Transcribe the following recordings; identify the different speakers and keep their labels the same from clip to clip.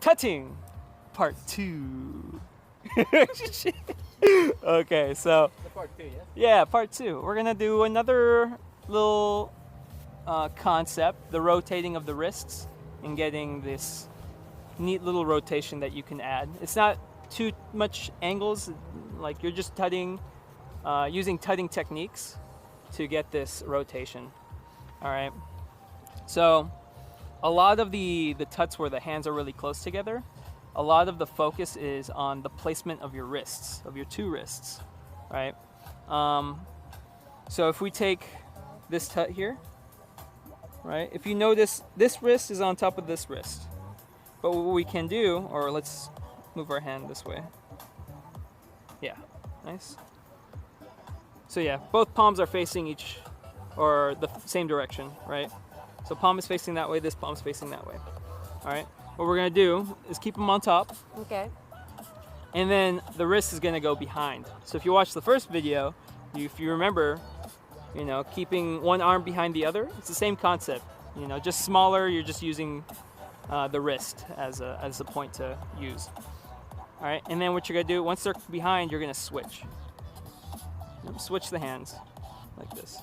Speaker 1: tutting, part 2. Okay, so
Speaker 2: Part 2, yeah?
Speaker 1: yeah, part 2. We're gonna do another little concept, the rotating of the wrists, and getting this neat little rotation that you can add. It's not too much angles, like you're just tutting, using tutting techniques to get this rotation. All right. So a lot of the tuts where the hands are really close together, a lot of the focus is on the placement of your wrists, of your two wrists, right? So if we take this tut here, right? If you notice, this wrist is on top of this wrist. But what we can do, or let's move our hand this way. Yeah, nice. So yeah, both palms are facing each, or the same direction, right? So palm is facing that way, this palm is facing that way. All right, what we're gonna do is keep them on top.
Speaker 3: Okay.
Speaker 1: And then the wrist is gonna go behind. So if you watch the first video, if you remember, you know, keeping one arm behind the other, it's the same concept. You know, just smaller, you're just using the wrist as a point to use. All right, and then what you're gonna do, once they're behind, you're gonna switch. Switch the hands, like this.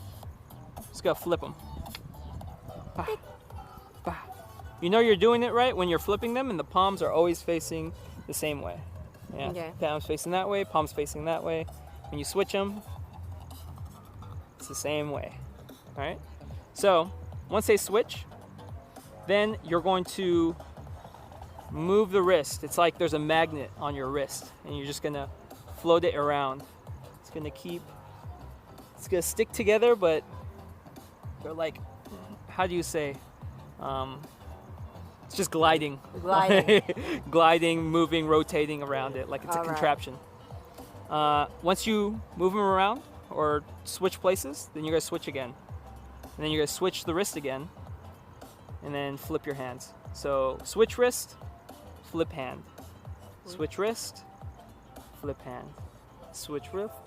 Speaker 1: Just gotta flip them. Bah. Bah. You know you're doing it right when you're flipping them and the palms are always facing the same way. Yeah,
Speaker 3: okay.
Speaker 1: Palms facing that way, palms facing that way. When you switch them, it's the same way. All right, so once they switch, then you're going to move the wrist. It's like there's a magnet on your wrist and you're just gonna float it around. It's gonna stick together, but they're like, how do you say? It's just gliding.
Speaker 3: Gliding.
Speaker 1: Gliding, moving, rotating around it like it's a
Speaker 3: All right.
Speaker 1: contraption. Once you move them around or switch places, then you're gonna switch again. And then you're gonna switch the wrist again, and then flip your hands. So switch wrist, flip hand. Switch wrist, flip hand. Switch wrist,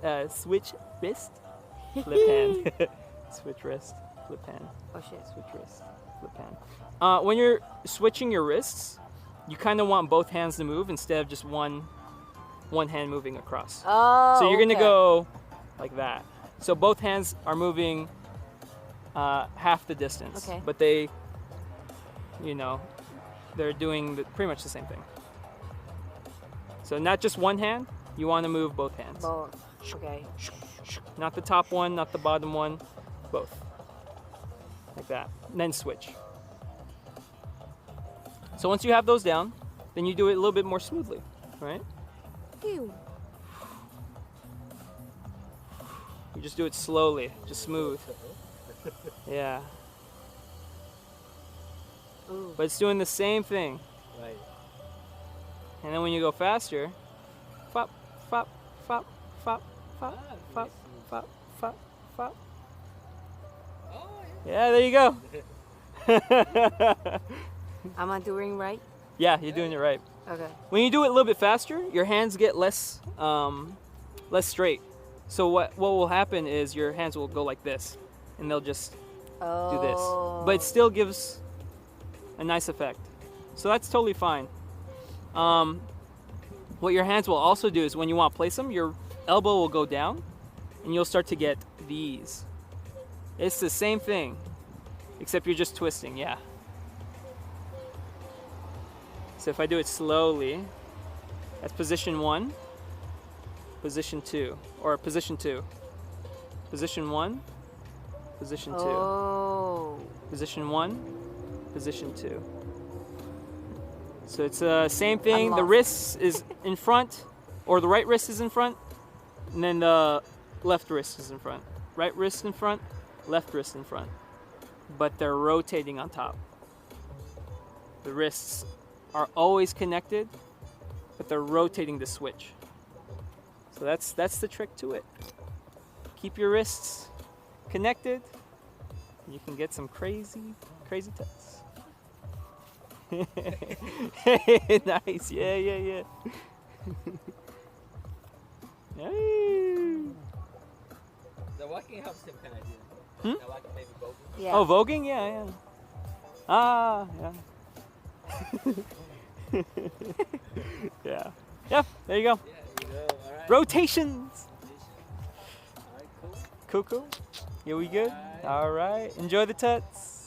Speaker 1: flip hand. Switch wrist, flip hand.
Speaker 3: Oh shit.
Speaker 1: Switch wrist, flip hand. When you're switching your wrists, you kind of want both hands to move instead of just one hand moving across.
Speaker 3: Oh.
Speaker 1: So you're gonna
Speaker 3: okay.
Speaker 1: go like that. So both hands are moving half the distance,
Speaker 3: Okay.
Speaker 1: but they, you know, they're doing pretty much the same thing. So not just one hand, you want to move both hands.
Speaker 3: Both. Okay.
Speaker 1: Not the top one, not the bottom one, both. Like that. And then switch. So once you have those down, then you do it a little bit more smoothly, right?
Speaker 3: Ew.
Speaker 1: You just do it slowly, just smooth. Yeah.
Speaker 3: Ooh.
Speaker 1: But it's doing the same thing.
Speaker 2: Right.
Speaker 1: And then when you go faster, fop, fop, fop, fop, fop, fop, fop, fop, fop.
Speaker 2: Oh,
Speaker 1: Yeah, there you go.
Speaker 3: Am I doing right?
Speaker 1: Yeah, you're doing it right.
Speaker 3: Okay.
Speaker 1: When you do it a little bit faster, your hands get less straight. So what will happen is your hands will go like this, and they'll just
Speaker 3: Oh.
Speaker 1: do this. But it still gives a nice effect. So that's totally fine. What your hands will also do is when you want to place them, your elbow will go down, and you'll start to get these. It's the same thing, except you're just twisting, yeah. So if I do it slowly, that's position 1, position 2, or position 2. Position 1, position 2.
Speaker 3: Oh.
Speaker 1: Position 1, position 2. So it's the same thing.
Speaker 3: I'm
Speaker 1: The
Speaker 3: lost.
Speaker 1: wrist is in front, or the right wrist is in front, and then the left wrist is in front. Right wrist in front, left wrist in front. But they're rotating on top. The wrists are always connected, but they're rotating the switch. So that's the trick to it. Keep your wrists connected, and you can get some crazy tuts. Nice, yeah. Hey.
Speaker 2: The walking helps him kind of do.
Speaker 1: Hmm?
Speaker 2: The walking maybe voguing.
Speaker 3: Yeah.
Speaker 1: Oh, voguing? Yeah. Ah, yeah. Yeah. Yeah, there you go.
Speaker 2: Yeah, you go. All right.
Speaker 1: Rotations.
Speaker 2: All right, cool.
Speaker 1: Cool, cool. Yeah, we good? All right. Enjoy the tuts.